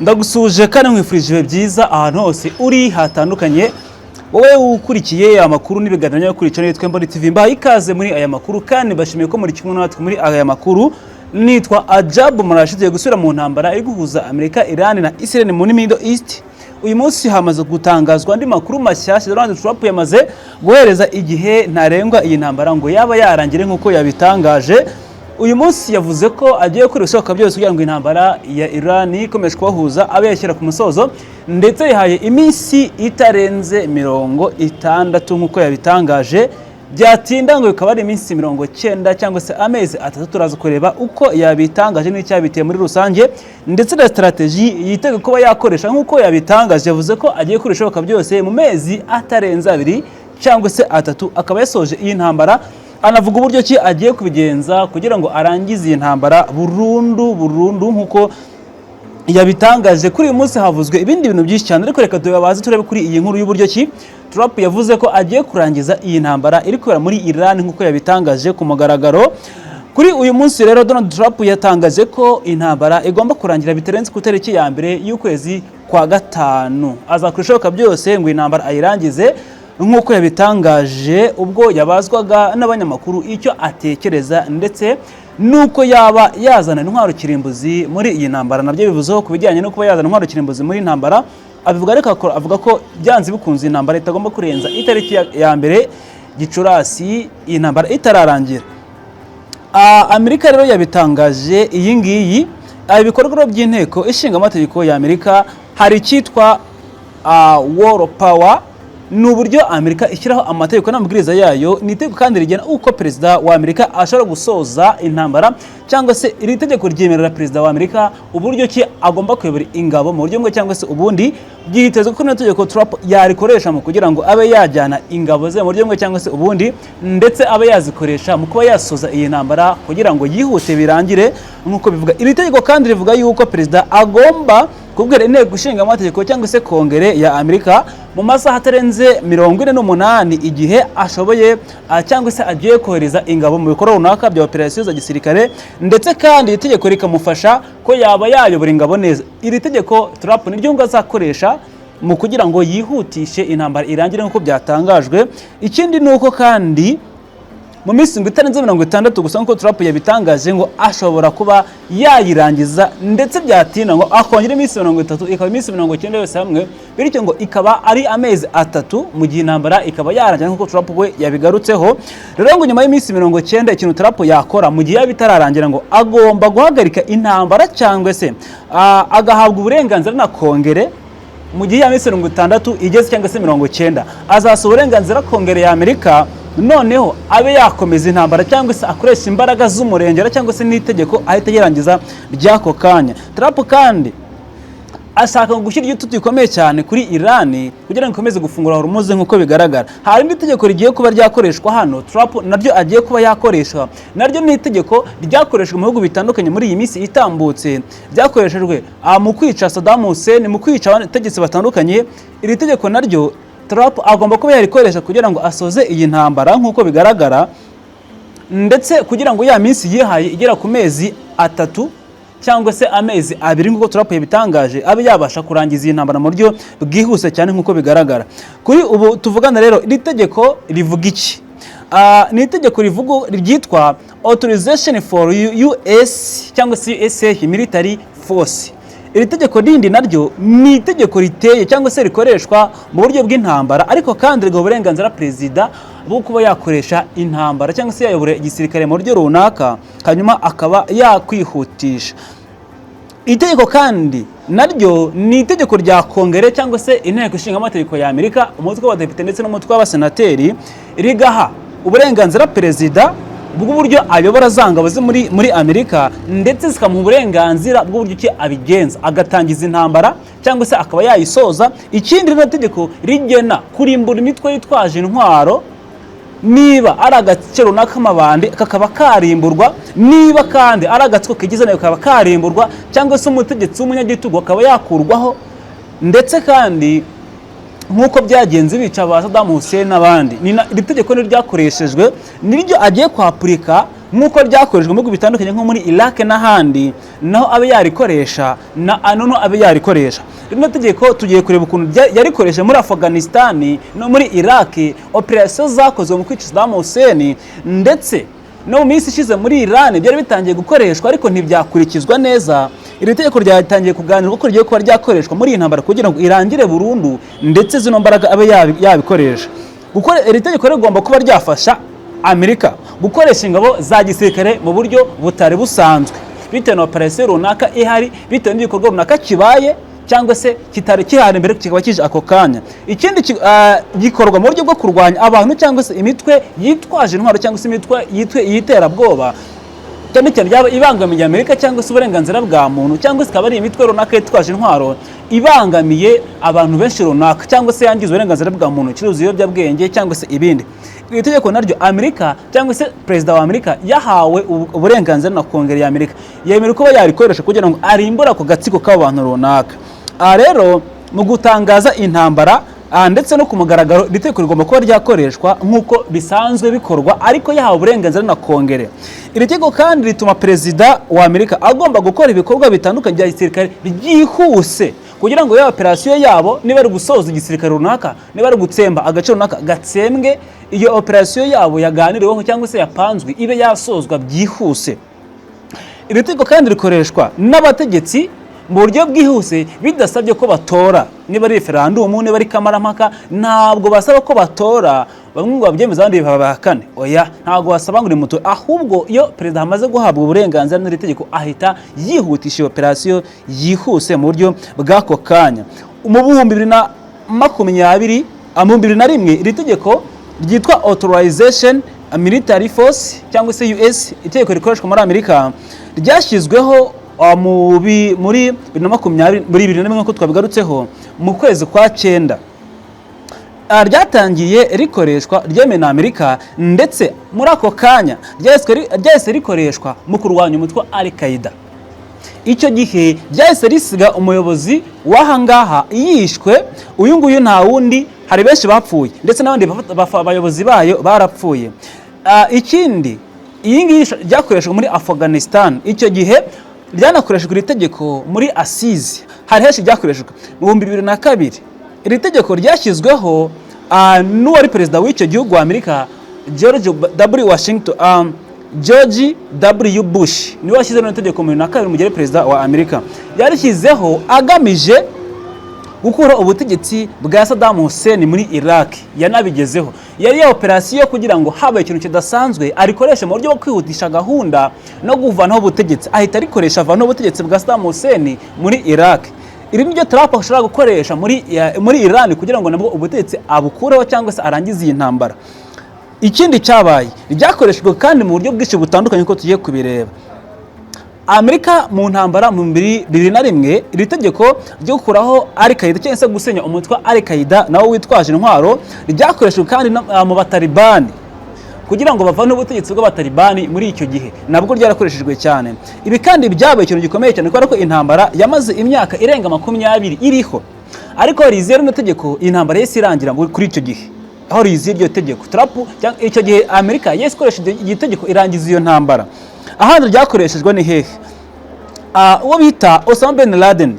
ndagusuje kandi nkwifurije byiza ahantu hose uri hatandukanye. Wowe ukurikiye amakuru n'ibiganiro yo kuri channel yitwa Mboni TV, mbaye ikaze muri aya makuru kandi bashimiye ko muri kimwe natwe muri aya makuru. Nitwa Ajabu Murashidye gusubira mu ntambara iri guhuza Amerika, Iran na Israel muri Middle East. Uyu munsi hamaze gutangazwa andi makuru mashyashya. Donald Trump yamaze guhereza igihe ntarengwa iyi ntambara ngo yaba yarangire nkuko yabitangaje. Uyu munsi yavuze ko agiye kuri bishoboka byose kugira ngo intambara ya Iran ikomeje kubahuza abe yashyira ku musozo, ndetse yahaye iminsi itarenze 60 nkuko yabitangaje. Byatinda ngo bikaba ari iminsi 90 cyangwa se amezi atatu. Turaza kureba uko yabitangaje n'icyabiteye muri rusange, ndetse na strategy yitega kuba yakoresha nkuko yabitangaje. Yavuze ko agiye kuri bishoboka byose mu mezi atarenze 2 cyangwa se 3 akaba yasoje iyi ntambara. Anavuga uburyo ki agiye kubigenza kugira ngo arangize iyi ntambara burundu nkuko yabitangaje. Kuri uyu munsi havuzwe ibindi bintu byinshi cyane, ariko reka tubabaze turebe kuri iyi nkuru y'uburyo ki Trump yavuze ko agiye kurangiza iyi ntambara iri kubera muri Iran nkuko yabitangaje ku mugaragaro. Kuri uyu munsi rero Donald Trump yatangaje ko intambara igomba kurangira bitarenze ku tariki ya mbere y'ukwezi kwa gatanu. Azakurishoboka byose ngo intambara ayirangize nkuko yabitangaje ubwo yabazwaga n'abanyamakuru icyo atekereza, ndetse nuko yaba yazana intwaro kirimbuzi muri iyi ntambara. Nabyo bivuzeho ku bijyanye no kuba yazana intwaro kirimbuzi muri intambara. Avuga ko byanze bikunze intambara itagomba kurenza itariki ya mbere Gicurasi iyi ntambara itararangira. Amerika rero yabitangaje iyi ngiyi. Ibikorwa by'inteko ishinga amategeko ya Amerika hari cyitwa war power. Ni uburyo Amerika ishyiraho amategeko n'amabwiriza yayo. Ni itegeko kandi rigena uko perezida wa Amerika ashobora gusoza intambara, cyangwa se iri tegeko ryemerera perezida wa Amerika uburyo ki agomba kuyobora ingabo mu buryo bumwe cyangwa se ubundi. Byitezwe ko n'itegeko Trump yarikoresha mu kugira ngo abe yajyana ingabo ze mu buryo bumwe cyangwa se ubundi, ndetse abe yazikoresha mu kuba yasoza iyi ntambara kugira ngo yihute birangire nk'uko bivuga. Iri tegeko kandi rivuga yuko perezida agomba kubwira inteko ishinga amategeko cyangwa se kongere ya Amerika mu masaha atarenze 48 igihe ashoboye cyangwa se agiye kohereza ingabo mu bikorwa runaka bya operasiyo za gisirikare, ndetse kandi itegeko rikamufasha ko yaba yayobora ingabo neza. Iri tegeko Trump niryo ngo azakoresha mu kugira ngo yihutishe intambara irangire nk'uko byatangajwe. Ikindi nuko kandi mu minsi itarenze 60 gusa nkuko Trump yabitangaje ngo ashobora kuba yayirangiza, ndetse byatinda ngo akongera iminsi 30 ikaba iminsi 90 yose hamwe, bityo ngo ikaba ari amezi 3 mu gihe intambara ikaba yarangira nkuko Trump we yabigarutseho. Rero ngo nyuma y'iminsi 90 ikintu Trump yakora mu gihe bitararangira ngo agomba guhagarika intambara cyangwa se agahabwa uburenganzira na kongere mu gihe ya minsi 60 igeze cyangwa se 90 azasaba uburenganzira kongere ya Amerika, noneho abe yakomeza intambara cyangwa se akoresha imbaraga z'umurengera cyangwa se n'itegeko ahita yirangiza byako kanya. Trump kandi ashaka gushyira igitutu gikomeye cyane kuri Iran kugira ngo ikomeze gufungura Hormuz nk'uko bigaragara. Hari n'itegeko rigiye kuba ryakoreshwa hano Trump naryo agiye kuba yakoresha. Naryo ni itegeko ryakoreshwa mu bihugu bitandukanye muri iyi minsi itambutse, ryakoreshejwe mu kwica Saddam Hussein, mu kwica abategetsi batandukanye. Iri tegeko naryo Trump agomba kuba yarikoresha kugira ngo asoze iyi ntambara nk'uko bigaragara, ndetse kugira ngo ya minsi yihaye igera ku mezi 3 cyangwa se amezi 2 nk'uko Trump yabitangaje abe yabasha kurangiza iyi ntambara mu buryo bwihuse cyane nk'uko bigaragara. Kuri ubu tuvugana rero iri tegeko rivuga iki? Ni itegeko ryitwa Authorization for US cyangwa se USA Military Force. Iri tegeko rindi naryo ni itegeko riteye cyangwa se rikoreshwa mu buryo bw'intambara, ariko kandi rigaha uburenganzira perezida bwo kuba yakoresha intambara cyangwa se yayobora igisirikare mu buryo runaka, hanyuma akaba yakwihutisha. Itegeko kandi naryo ni itegeko rya kongere cyangwa se inteko ishinga amategeko ya Amerika, umutwe w'abadepite ndetse n'umutwe w'abasenateri, rigaha uburenganzira perezida bw'uburyo ayobora zangabo ze muri Amerika, ndetse zikamuha uburenganzira bw'uburyo ki abigenza agatangiza intambara cyangwa se akaba yayisoza. Ikindi rino tegeko rigena kurimbura imitwe yitwaje intwaro, niba ari agace runaka k'amabandi kakaba karimburwa, niba kandi ari agatsiko kigize nayo kakaba karimburwa, cyangwa se umutegetsi w'umunyagitugu akaba yakurwaho, ndetse kandi nk'uko byagenze bica ba Saddam Hussein n'abandi. Iri tegeko ni ryakoreshejwe, niryo agiye kwapurika nk'uko ryakoreshwa mu bihugu bitandukanye nko muri Iraq n'ahandi, naho abe yarikoresha noneho abe yarikoresha. Rino tegeko tugiye kureba ukuntu yarikoresha muri Afghanistan no muri Iraq, operasiyo zakozwe mu kwica Saddam Hussein, ndetse no mu minsi ishize muri Iran byari bitangiye gukoreshwa ariko ntibyakurikizwa neza. Iri tegeko ryatangiye kuganirwa ko rigiye kuba ryakoreshwa muri iyi ntambara kugira ngo irangire burundu, ndetse zino mbaraga abe yabikoresha. Iri tegeko rigomba kuba ryafasha Amerika gukoresha ingabo za gisirikare mu buryo butari busanzwe, bitewe na operasiyo runaka ihari, bitewe n'igikorwa runaka kibaye cyangwa se kitari kihari mbere kikaba kije ako kanya. Ikindi gikorwa mu buryo bwo kurwanya abantu cyangwa se imitwe yitwaje intwaro cyangwa se imitwe y'iterabwoba, cyane cyane yaba ibangamiye Amerika cyangwa se uburenganzira bwa muntu, cyangwa se ikaba ari imitwe runaka yitwaje intwaro ibangamiye abantu benshi runaka, cyangwa se yangiza uburenganzira bwa muntu, kiruza ibiyobyabwenge cyangwa se ibindi. Iri tegeko naryo Amerika cyangwa se perezida wa Amerika yahawe uburenganzira na kongere ya Amerika, yemerewe kuba yarikoresha kugira ngo arimbure ako gatsiko k'abantu runaka. Rero mu gutangaza intambara ndetse no ku mugaragaro, iri tegeko rigomba kuba ryakoreshwa nk'uko bisanzwe bikorwa, ariko yahawe uburenganzira na kongere. Iri tegeko kandi rituma perezida wa Amerika agomba gukora ibikorwa bitandukanye bya gisirikare byihuse, kugira ngo ya operasiyo yabo niba ari gusoza igisirikare runaka, niba ari gutsemba agace runaka gatsembwe, iyo operasiyo yabo yaganiriweho cyangwa se yapanzwe ibe yasozwa byihuse. Iri tegeko kandi rikoreshwa n'abategetsi mu buryo bwihuse, bidasabye ko batora. Niba ari referendum, niba ari kamarampaka, ntabwo basaba ko batora bamwe ngo babyemeza abandi babahakane. Oya, ntabwo basaba ngo muto, ahubwo iyo perezida amaze guhabwa uburenganzira n'iri tegeko ahita yihutisha operasiyo yihuse mu buryo bw'ako kanya. Mu 2021 iri tegeko ryitwa Authorization Military Force cyangwa se US, itegeko rikoreshwa muri Amerika, ryashyizweho muri 2021 nk'uko twabigarutseho mu kwezi kwa 9. Ryatangiye rikoreshwa ryemewe na Amerika, ndetse muri ako kanya ryahise rikoreshwa mu kurwanya umutwe wa Al-Qaeda. Icyo gihe ryahise risiga umuyobozi w'ahangaha yishwe. Uyu nguyu nta wundi, hari benshi bapfuye ndetse n'abandi abayobozi bayo barapfuye. Ikindi, iyi ngiyi ryakoreshwa muri Afghanistan. Icyo gihe ryanakoreshejwe iri tegeko muri Asizi, hari henshi ryakoreshejwe. Mu 2002 iri tegeko ryashyizweho n'uwari perezida w'icyo gihugu wa Amerika, George W. Bush, niwe washyizeho iri tegeko mu 2002 mu gihe perezida wa Amerika. Yarishyizeho agamije gukura ubutegetsi bwa Saddam Hussein muri Iraq. Yanabigezeho, yari ya operasiyo kugira ngo habaye ikintu kidasanzwe arikoresha mu buryo bwo kwihutisha gahunda no kuvanaho ubutegetsi, ahita arikoresha avanaho ubutegetsi bwa Saddam Hussein muri Iraq. Iri niryo Trump ashobora gukoresha muri Iran kugira ngo nabwo ubutegetsi abukureho cyangwa se arangize iyi ntambara. Ikindi cyabaye, ryakoreshejwe kandi mu buryo bwinshi butandukanye ko tugiye kubireba. Amerika mu ntambara mu 2001, iri tegeko ryo gukuraho Al-Qaeda cyangwa se gusenya umutwe wa Al-Qaeda nawo witwaje intwaro, ryakoreshejwe kandi mu Batalibani kugira ngo bavane ubutegetsi bw'Abatalibani muri icyo gihe, nabwo ryarakoreshejwe cyane. Ibi kandi byabaye ikintu gikomeye cyane kubera ko intambara yamaze imyaka irenga 20 iriho, ariko riziye rino tegeko intambara yese irangira kuri icyo gihe. Aho riziye iryo tegeko, Trump icyo gihe Amerika yese ikoresheje iryo tegeko irangiza iyo ntambara. Ahandi ryakoreshejwe ni hehe? Uwo bita Osama bin Laden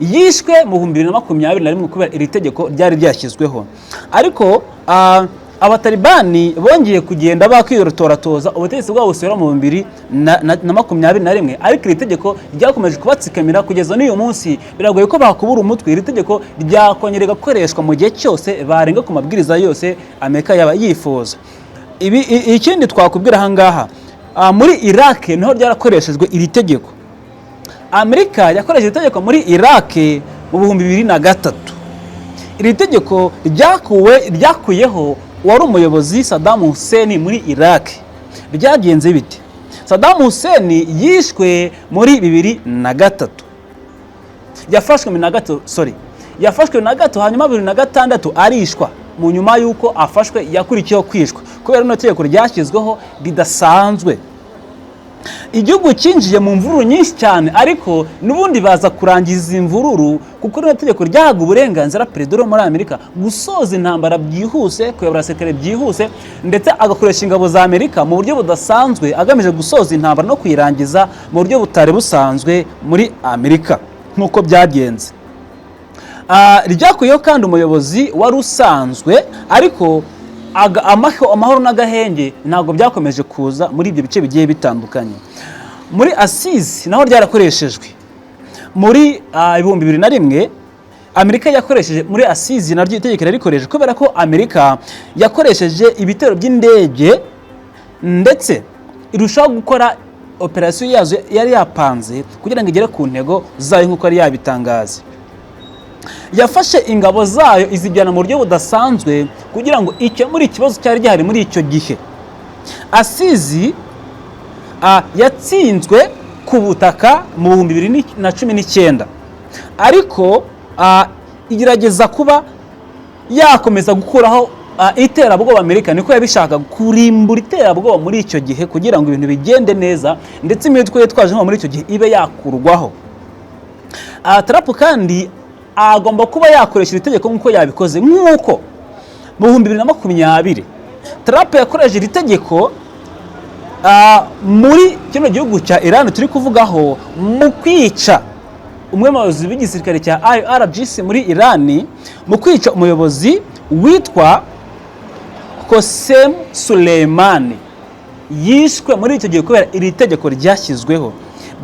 yishwe mu 2021 kubera iri tegeko ryari ryashyizweho. Ariko Abatalibani bongeye kugenda bakwirotoratoza ubutegetsi bwabo busubira mu 2021, ariko iri tegeko ryakomeje kubatsikamira kugeza n'uyu munsi. Biragoye ko bakubura umutwe. Iri tegeko ryakongera gukoreshwa mu gihe cyose barenga ku mabwiriza yose Amerika yaba yifuza. Ikindi twakubwira ahangaha, muri Iraq niho ryarakoreshejwe iri tegeko. Amerika yakoresheje itegeko muri Iraq mu 2003. Iri tegeko ryakuyeho wari umuyobozi Saddam Hussein muri Iraq. Ryagenze bite? Saddam Hussein yishwe muri 2003. Yafashwe na gato hanyuma 2006 arishwa. Mu nyuma yuko afashwe yakurikiyeho kwishwa kubera no tegeko ryashyizweho ridasanzwe. igihugu cyinjiye mu mvururu nyinshi cyane, ariko n'ubundi baza kurangiza imvururu kuko rino tegeko ryahaga uburenganzira perezida wo muri Amerika gusoza intambara byihuse, kuyobora abasirikare byihuse, ndetse agakoresha ingabo za Amerika mu buryo budasanzwe agamije gusoza intambara no kuyirangiza mu buryo butari busanzwe muri Amerika nk'uko byagenze. Ryakuyeho kandi umuyobozi wari usanzwe, ariko amahoro n'agahenge ntabwo byakomeje kuza muri ibyo bice bigiye bitandukanye. Muri Asizi naho ryarakoreshejwe muri 2001. Amerika yakoresheje muri Asizi naryo itegeko rikoresheje kubera ko Amerika yakoresheje ibitero by'indege ndetse irushaho gukora operasiyo yazo yari yapanze kugira ngo igere ku ntego zayo nk'uko yari yabitangaza. Yafashe ingabo zayo izijyana mu buryo budasanzwe kugira ngo ikemure ikibazo cyari gihari muri icyo gihe. Asizi yatsinzwe ku butaka mu 2019, ariko igerageza kuba yakomeza gukuraho iterabwoba. Amerika niko yabishaka, kurimbura iterabwoba muri icyo gihe kugira ngo ibintu bigende neza ndetse imitwe yitwaje muri icyo gihe ibe yakurwaho. Trump kandi agomba kuba yakoresha iri tegeko nk'uko yabikoze, nk'uko mu 2020 Trump yakoresheje iri tegeko muri kino gihugu cya Iran turi kuvugaho, mu kwica umwe mu bayobozi b'igisirikare cya IRGC muri Iran, mu kwica umuyobozi witwa Qasem Soleimani. Yishwe muri icyo gihe kubera iri tegeko ryashyizweho.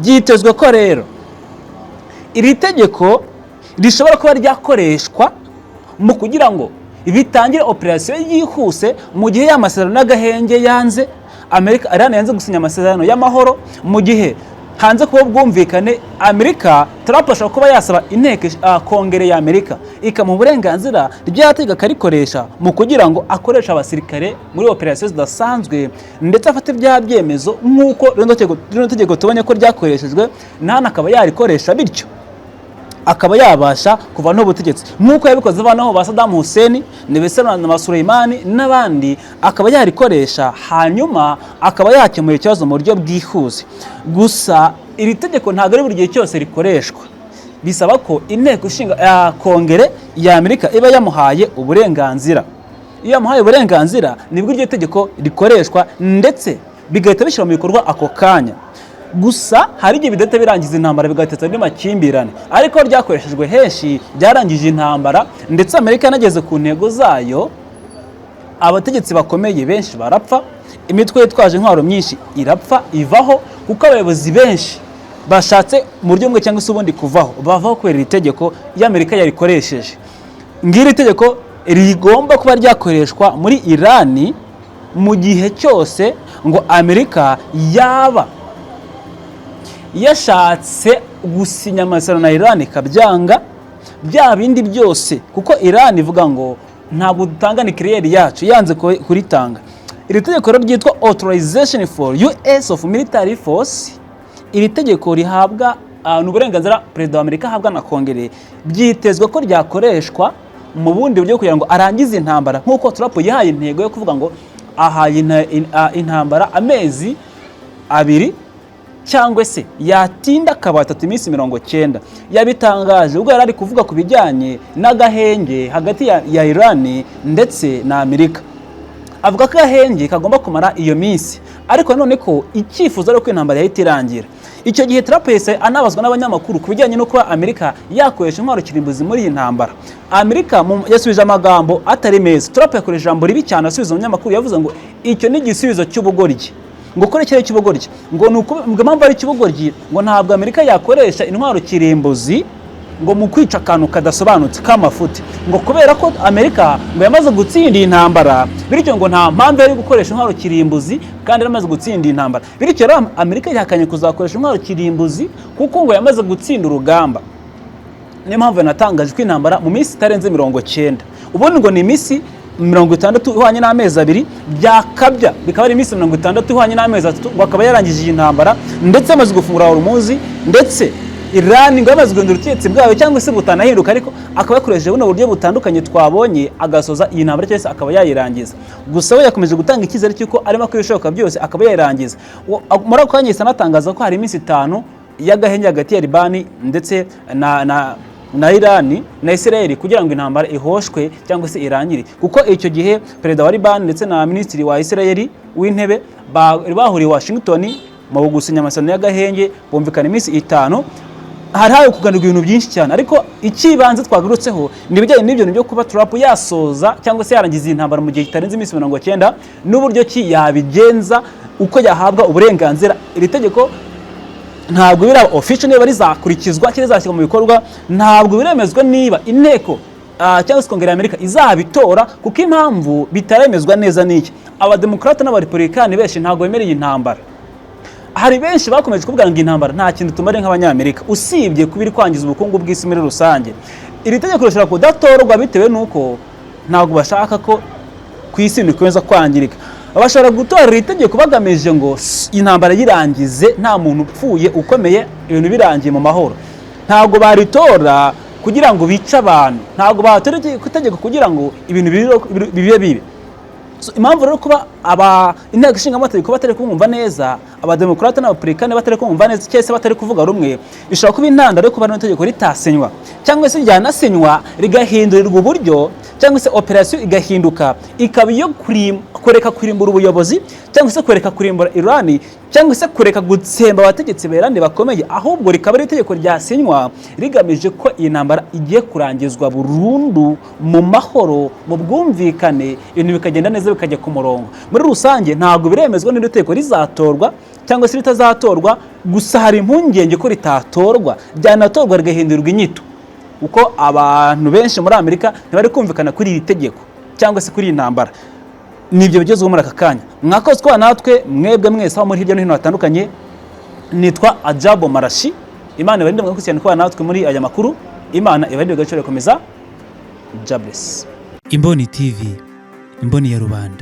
Byitezwe ko rero iri tegeko rishobora kuba ryakoreshwa mu kugira ngo bitangire operasiyo yihuse mu gihe y'amasezerano n'agahenge yanze. Amerika Iran yanze gusinya amasezerano y'amahoro, mu gihe hanze kuba bwumvikane Amerika, Trump ashobora kuba yasaba inteko kongere ya Amerika ikamuha uburenganzira ry'ategeko akarikoresha mu kugira ngo akoresha abasirikare muri operasiyo zidasanzwe ndetse afate bya byemezo nk'uko rino tegeko tubonye ko ryakoreshejwe, nana akaba yarikoresha bityo akaba yabasha kuva n'ubutegetsi nk'uko yabikoze banaho ba Saddam Hussein na Soleimani n'abandi, akaba yarikoresha hanyuma akaba yakemura ikibazo mu buryo bwihuse. Gusa iri tegeko ntabwo ari buri gihe cyose rikoreshwa, bisaba ko inteko ishinga kongere ya Amerika iba yamuhaye uburenganzira. Iyo yamuhaye uburenganzira nibwo iryo tegeko rikoreshwa ndetse bigahita bishyira mu bikorwa ako kanya. Gusa hari igihe bidahita birangiza intambara, bigateza andi makimbirane, ariko ryakoreshejwe henshi byarangije intambara ndetse Amerika yanageze ku ntego zayo. Abategetsi bakomeye benshi barapfa, imitwe yitwaje intwaro myinshi irapfa ivaho, kuko abayobozi benshi bashatse mu buryo bumwe cyangwa se ubundi kuvaho, bavaho kubera iri tegeko y'Amerika yarikoresheje. Ngiri tegeko rigomba kuba ryakoreshwa muri Iran mu gihe cyose ngo Amerika yaba yashatse gusinya amasezerano na Iran ikabyanga bya bindi byose, kuko Iran ivuga ngo ntabwo dutanga nuclear yacu, yanze kuritanga. Iri tegeko ryitwa Authorization for US of Military Force. Iri tegeko rihabwa n'uburenganzira perezida wa Amerika ahabwa na kongere, byitezwe ko ryakoreshwa mu bundi buryo kugira ngo arangize intambara, nk'uko Trump yahaye intego yo kuvuga ngo ahaye intambara amezi 2 cyangwa se yatinda akaba 390. Yabitangaje ubwo yari ari kuvuga ku bijyanye n'agahenge hagati ya Iran ndetse na Amerika. Avuga ko agahenge kagomba kumara iyo minsi, ariko none ko icyifuzo ari ko intambara yahita irangira. Icyo gihe Trump yese anabazwa n'abanyamakuru ku bijyanye no kuba Amerika yakoresha intwaro kirimbuzi muri iyi ntambara. Amerika yasubije amagambo atari meza. Trump yakoresha ijambo ribi cyane asubiza abanyamakuru, yavuze ngo icyo ni igisubizo cy'ubugoryi, ngo kore cyari cy'ubugoryi, ngo nuko impamvu ari cy'ubugoryi, ngo ntabwo Amerika yakoresha intwaro kirimbuzi ngo mu kwica akantu kadasobanutse k'amafuti, ngo kubera ko Amerika ngo yamaze gutsinda intambara, bityo ngo nta mpamvu yo gukoresha intwaro kirimbuzi kandi yamaze gutsinda intambara. Bityo rero Amerika yahakanye kuzakoresha intwaro kirimbuzi kuko ngo yamaze gutsinda urugamba. Niyo mpamvu yanatangaje ko intambara mu minsi itarenze 90, ubundi ngo ni iminsi 60 ihwanye n'amezi 2 byakabya, bikaba ari iminsi 60 ihwanye n'amezi 3 ngo akaba yarangije iyi ntambara ndetse amaze gufungura Hormuz ndetse Iran ngo yamaze guhindura ubutegetsi bwayo cyangwa se butanahinduka, ariko akaba yakoresheje buno buryo butandukanye twabonye agasoza iyi ntambara cyangwa se akaba yayirangiza. Gusa we yakomeje gutanga icyizere cy'uko arimo akora ibishoboka byose akaba yayirangiza. Muri ako kanya anatangaza ko hari iminsi 5 y'agahenge hagati ya Libani ndetse na Iran na Israel kugira ngo intambara ihoshwe cyangwa se irangire, kuko icyo gihe perezida wa Liban ndetse na minisitiri wa Israel w'intebe bahuriye Washington mu gusinya amasezerano y'agahenge, bumvikana iminsi 5. hari kuganirwa ibintu byinshi cyane, ariko ikibanze twagarutseho ni bijyanye n'ibyo byo kuba Trump yasoza cyangwa se yarangiza intambara mu gihe kitarenze iminsi 90 n'uburyo ki yabigenza, uko yahabwa uburenganzira. Iri tegeko ntabwo bira official niba rizakurikizwa cyangwa rizashyirwa mu bikorwa, ntabwo biremezwa niba inteko cyangwa se Kongere y'Amerika izabitora, kuko impamvu bitaremezwa neza n'iki, abademokrate n'abarepublikani benshi ntabwo bemereye intambara. Hari benshi bakomeje kuvuga ngo intambara nta kintu tumare nk'abanyamerika usibye kubiri kwangiza ubukungu bw'isi muri rusange. Iri tegeko rishobora kudatorwa bitewe nuko ntabwo bashaka ko ku isi nikomeza kwangirika. Abashobora gutora iri tegeko bagamije ngo intambara yirangize nta muntu upfuye ukomeye, ibintu birangiye mu mahoro. Ntabwo baritora kugira ngo bice abantu, ntabwo batora itegeko kugira ngo ibintu bibe bibe. Impamvu rero kuba inteko ishinga amategeko batari kumva neza, abademokrate n'abarepublikani batari kumva neza cyese batari kuvuga rumwe, bishobora kuba intandaro yo kuba itegeko ritasenywa cyangwa se ryanasenywa rigahindurirwa uburyo, cyangwa se operation igahinduka ikaba iyo kureka kurimbura ubuyobozi cyangwa se kureka kurimbura Iran cyangwa se kureka gutsemba abategetsi berande bakomeye, ahubwo rikaba itegeko ryasenywa rigamije ko iyi ntambara igiye kurangizwa burundu mu mahoro, mu bwumvikane, ibintu bikagenda neza bikajya ku murongo. Muri rusange ntabwo biremezwa n'iri tegeko rizatorwa cyangwa se ritazatorwa, gusa hari impungenge ko ritatorwa, byanatorwa rigahindurirwa inyito, uko abantu benshi muri Amerika ntibari kumvikana kuri iri tegeko cyangwa se kuri iyi ntambara. Nibyo bigezeho muri aka kanya. Mwakoze kwa natwe mwebwe mwese aho muri hirya no hino hatandukanye. Nitwa Ajabo Marashi. Imana ibarinde mwakurikirana kwa natwe muri aya makuru. Imana ibarinde gaciro komeza. Jobless. Imboni TV, imboni ya rubanda.